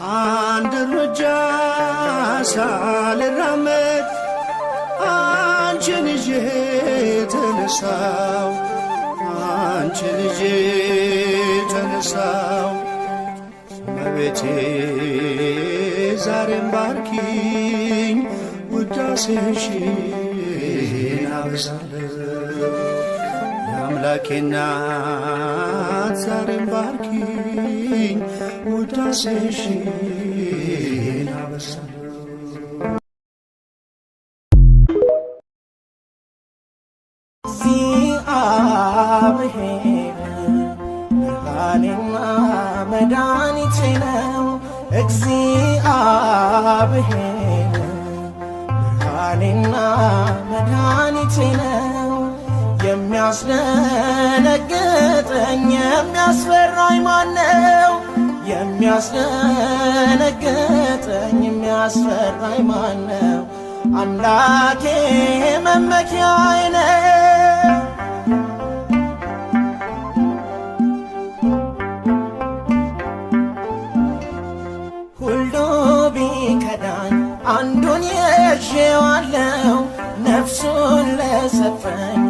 አንድ እርምጃ ሳልራመድ አንቺን ይዤ ተነሳው አንቺን ይዤ ተነሳው እመቤቴ ዛሬም ባርኪኝ ውዳሴሽን አበዛለሁ የአምላኬ እናት ዛሬም ባርኪኝ ውዳሴሽን አበዛለሁ እግዚአብሔር ብርሃኔና መድኃኒቴ ነው እግዚአብሔር ብርሃኔና መድኃኒቴ ነው የሚያስደነግጠኝ የሚያስፈራኝ ማነው የሚያስደነግጠኝ የሚያስፈራኝ ማነው አምላኬ መመኪያዬ ነው ሁሉ ቢከዳኝ አንዱን ይዤዋለሁ ነፍሱን ለሰጠኝ